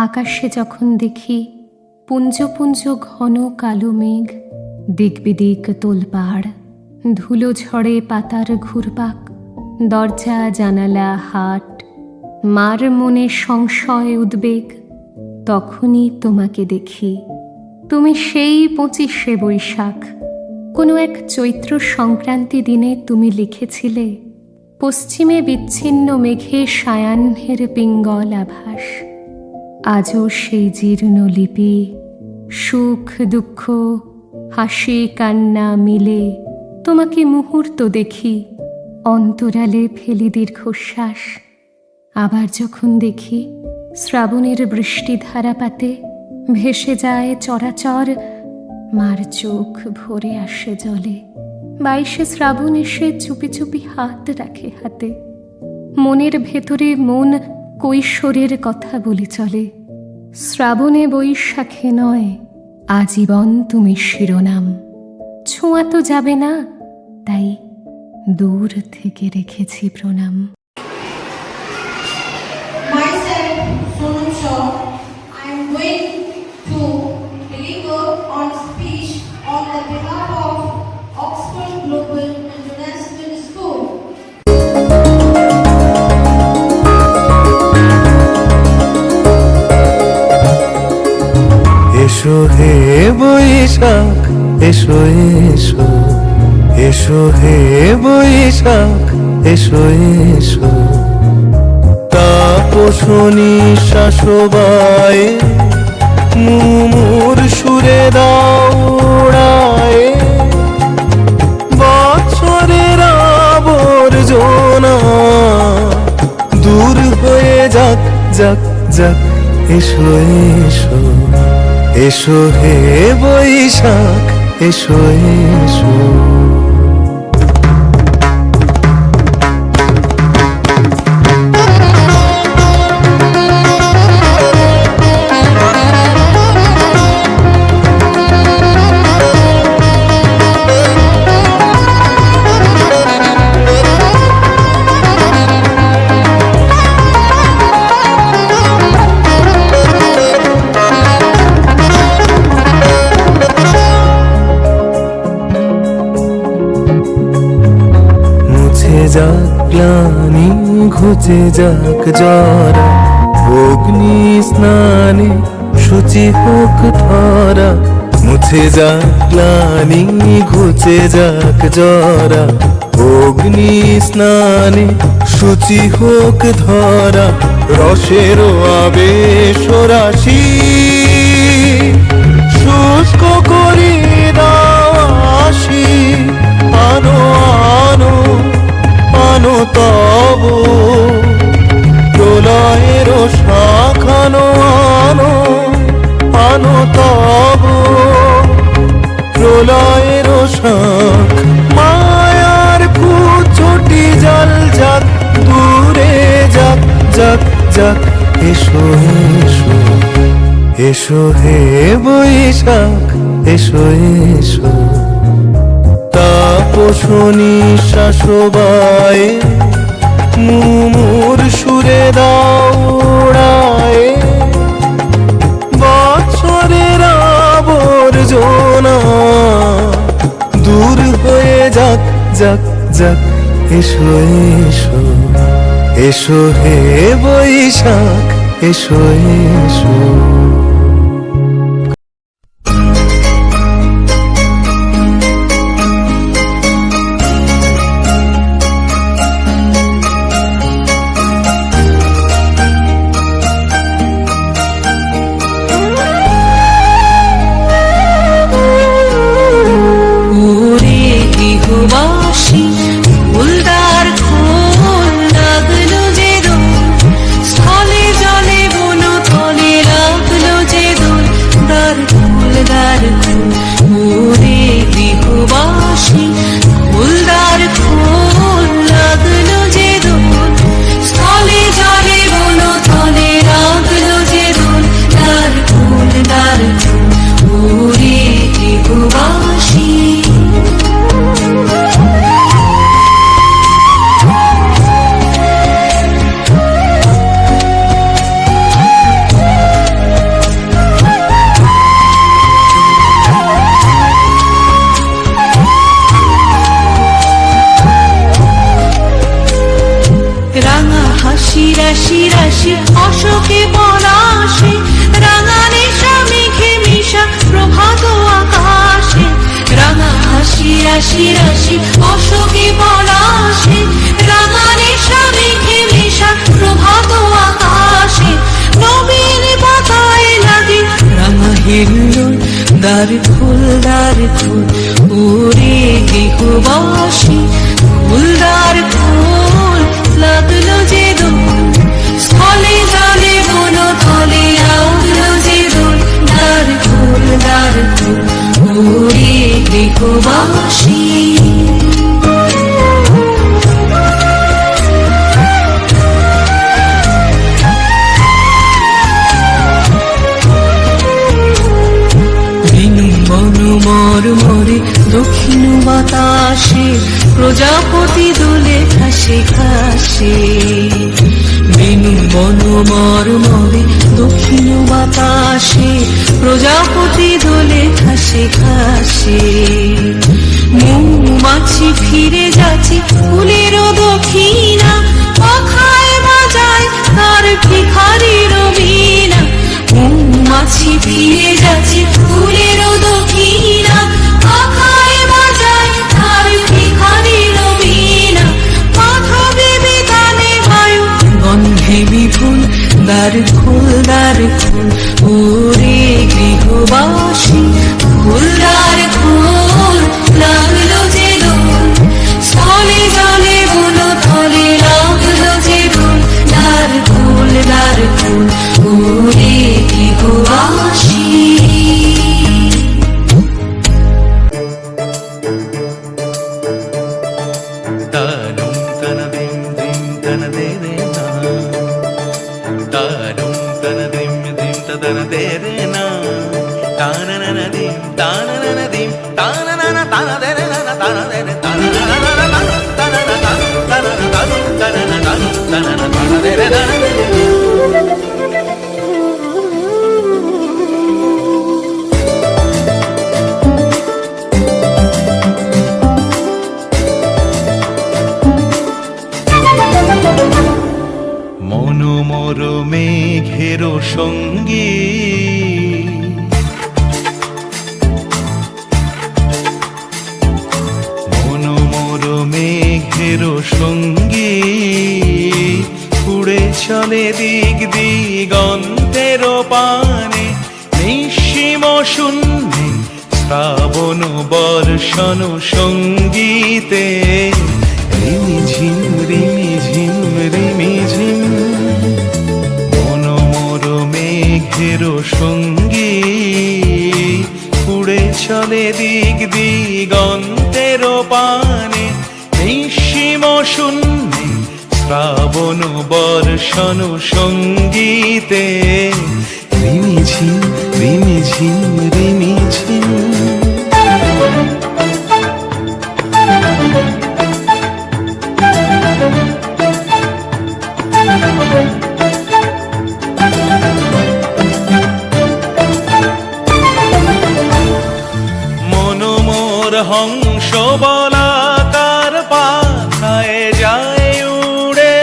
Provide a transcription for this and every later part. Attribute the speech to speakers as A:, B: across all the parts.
A: আকাশে যখন দেখি পুঞ্জ পুঞ্জ ঘন কালো মেঘ, দিক বিদিক তোলপাড়, ধুলো ঝড়ে পাতার ঘুরপাক, দরজা জানালা হাট, মার মনে সংশয় উদ্বেগ, তখনই তোমাকে দেখি। তুমি সেই 25শে বৈশাখ, কোনো এক চৈত্র সংক্রান্তি দিনে তুমি লিখেছিলে, পশ্চিমে বিচ্ছিন্ন মেঘে সায়াহ্নের পিঙ্গল আভাস। আজও সেই জীর্ণ লিপি, সুখ দুঃখ হাসি কান্না মিলে তোমাকে মুহূর্ত দেখি, অন্তরালে ফেলি দীর্ঘশ্বাস। আবার যখন দেখি শ্রাবণের বৃষ্টি ধারাপাতে ভেসে যায় চরাচর, মার চোখ ভরে আসে জলে। 22শে শ্রাবণ এসে চুপি চুপি হাত রাখে হাতে, মনের ভেতরে মন কৈশোরের কথা বলে চলে। শ্রাবণে বৈশাখে নয়, আজীবন তুমি শিরোনাম। ছোঁয়া তো যাবে না, তাই দূর থেকে রেখেছি প্রণাম।
B: Myself, Sonam Shaw, I am going to deliver on speech on the behalf of Oxford Global International School.
C: এসো হে বৈশাখ, এসো এসো, এসো হে বৈশাখ, এসো এসো। তাপসনী শাসবায়ে মুমুর সুরে দাউড়ায়, বছরের আবর্জনা দূর হয়ে যাক যাক যাক। এসো এসো, এসো হে বৈশাখ, এসো এসো। যাক গ্লানি, ঘুচে যাক জরা, অগ্নি স্নানে শুচি হোক ধরা। মুছে যাক গ্লানি, ঘুচে যাক জরা, অগ্নি স্নানে শুচি হোক ধরা। রসের আবেশ রাশি শুষ্ক করি দাওয়াসি, আনো আনো আনো তব প্রলয়ের শাখানো, আনো আনো তব প্রলয়ের শাখ। মায়ার কুচটি জল যাক, দূরে যাক যাক যাক। এসো এসো, এসো হে বৈশাখ, এসো এসো। তাপসনী শাসবায়ে মুমুর সুরে দাউড়ায়, বছরের আবর্জনা দূর হয়ে যাক যাক যাক। এসো এসো, এসো হে বৈশাখ, এসো এসো।
D: স্থলে জলে বন তলে রাশি রাশি অশোকে পলাশে, রাঙানে মেঘে মেশা প্রভাত আকাশে, নবীন পাতায় লাগে রাঙা হিল্লোল। দ্বার খোল ওরে গৃহবাসী, ফুলদার খোল লাগলো যে দোল, স্থলে জলে বন তলে আউলো যে দোল। দ্বার খোল ওরে গৃহবাসী। মরে দক্ষিণ বাতাসে, প্রজাপতি দোলে ঘাসে ঘাসে। বেনু বন মরে দক্ষিণ বাতাসে, প্রজাপতি দোলে ঘাসে ঘাসে। মৌমাছি ফিরে যাচ্ছে ফুলেরও দক্ষিণা, পাখায় বাজায় তার ভিখারির বীণা। মৌমাছি ফিরে যাচ্ছে ফুলেরও দক্ষিণা, পাখায় বাজায় তার ভিখারির বীণা। মাধবী বিতানে বায়ু গন্ধে বিপুল, দ্বার খোল ওরে গৃহবাসী, ফুলদার খোল লাগলো যে দোল, স্থলে জলে বন তলে লাগলো যে দোল। দ্বার খোল ওরে গৃহবাসী।
C: তানুম তানা দিম দিম তানা দে রে না, তানুম তানা দিম দিম তানা দে রে না, তানা না না দিম তানা না না দিম তানা না না তানা দে রে না তানা দে রে তানা না না না তানা না তানা তানা না তানা না তানা না তানা দে রে না। মনোমর মেঘের সঙ্গী, মনোমর মেঘের সঙ্গী, উড়ে চলে দিক দিগন্তের পানে, নিঃসীম শূন্যে শ্রাবণ বর্ষণ সঙ্গীতে। রিমিঝিম রিমিঝিম রিমিঝিম, মনোমর মেঘের সঙ্গী, উড়ে চলে দিক দিগন্তের পানে, নিঃসীম শূন্যে শ্রাবণ বর্ষণ সঙ্গীতে। রিমিঝিম রিমিঝিম রিমিঝিম। মনোমর হংস বলাকার পাখায় যায় উড়ে,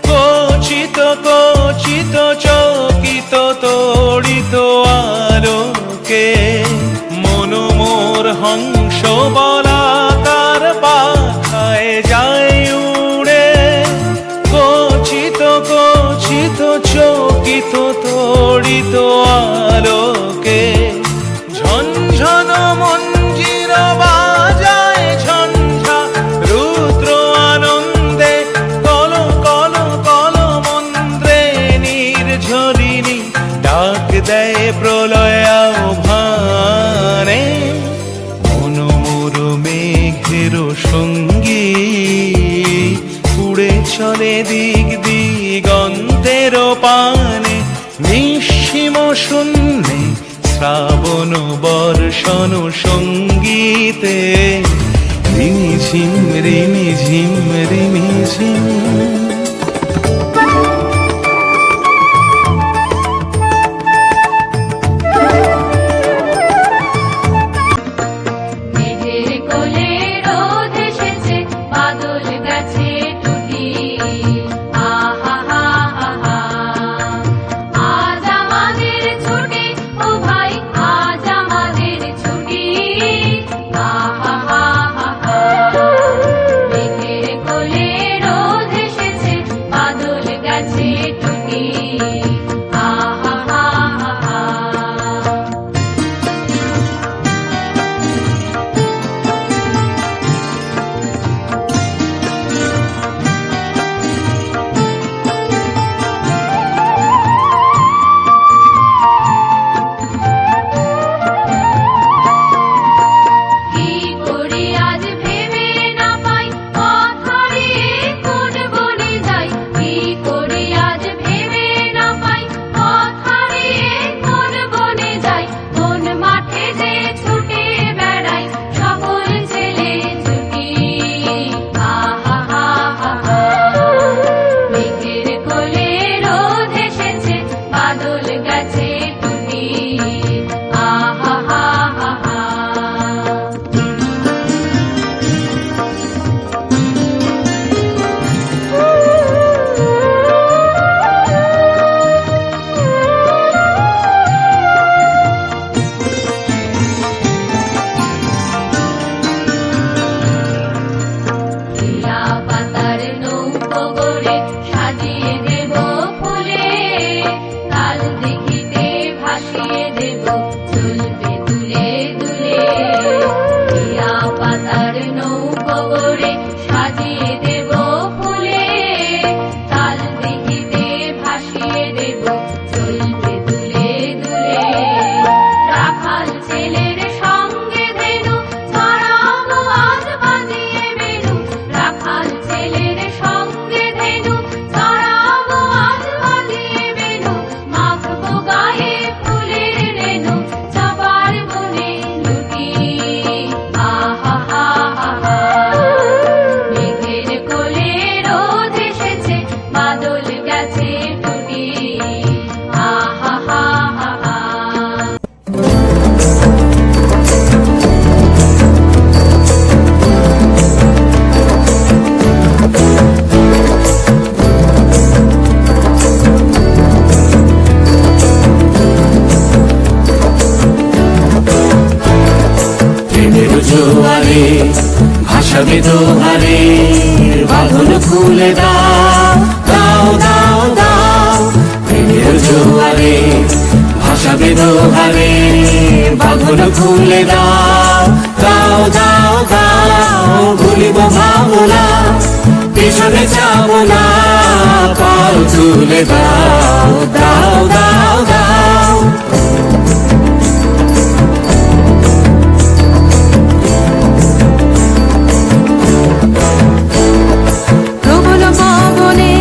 C: কচিত কচিত চকিত তড়িত আলোকে। মনোমর হংস বলাকার পাখায় যায় উড়ে, কচিত কচিত চকিত তড়িত আলোকে। ঝনঝন মঞ্জির বাজায় ঝঞ্ঝা রুদ্র আনন্দে, কল কল কল মন্ত্রে নির্ঝরিণী ডাক দেয় প্রলয় আহ্বানে। মনোমর মেঘের সঙ্গী, উড়ে চলে দিক দিগন্তের পানে, নিঃসীম শূন্যে শ্রাবণ বর্ষণ সঙ্গীতে। রিমিঝিম রিমিঝিম রিমিঝিম।
D: আজ আমাদের ছুটি, আহা হা হা। বাদল গেছে টুটি আহা হা হা হা। টিয়া পাতার নৌকো গড়ে সাজিয়ে দেব ফুলে, কাল দেখিতে ভাসিয়ে দেব চলবে দুলে দুলে। টিয়া পাতার নৌকো গড়ে সাজিয়ে দেব ফুলে, কাল দেখিতে ভাসিয়ে দেব চলবে দুলে দুলে। রাখাল ছেলের সঙ্গে ধেনু ছড়াবো আজ বাজিয়ে বেনু, রাখাল ছেলের সঙ্গে ধেনু ছড়াবো আজ বাজিয়ে বেনু। মাখবো গায়ে ফুলের রেণু চাপার বনে লুটি আহা হা হা হা। মেঘের কোলে রোদ এসেছে বাদল গেছে টুটি আহা হা হা হা।
E: প্রেমের জোয়ারে ভাসাবে দোহারে, বাঁধন খুলে দাও দাও দাও দাও। প্রেমের জোয়ারে ভাসাবে দোহারে, বাঁধন খুলে দাও দাও দাও দাও। ভুলিব ভাবনা পেছনে যাব না, পাল তুলে দাও দাও দাও দাও।
A: প্রবল পবনে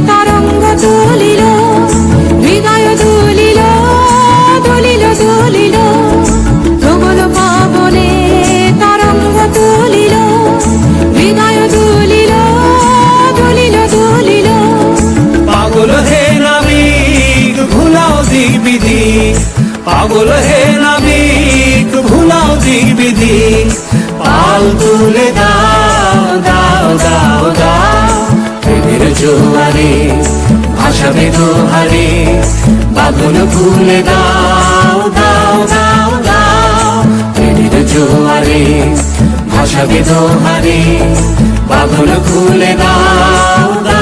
A: তরঙ্গ তুলিল, হৃদয় দুলিল দুলিল দুলিল। প্রবল পবনে তরঙ্গ তুলিল, হৃদয় দুলিল দুলিল দুলিল।
E: পাগল হে নাবিক ভুলাও দিক বিদিক, পাগল হে নাবিক ভুলাও দিক বিদিক। পাল তুলে দাও দাও দাও দাও। প্রেমের জোয়ারে ভাসাবে দোহারে, বাঁধন খুলে দাও দাও দাও দাও। প্রেমের জোয়ারে ভাসাবে দোহারে, বাঁধন খুলে দাও দাও।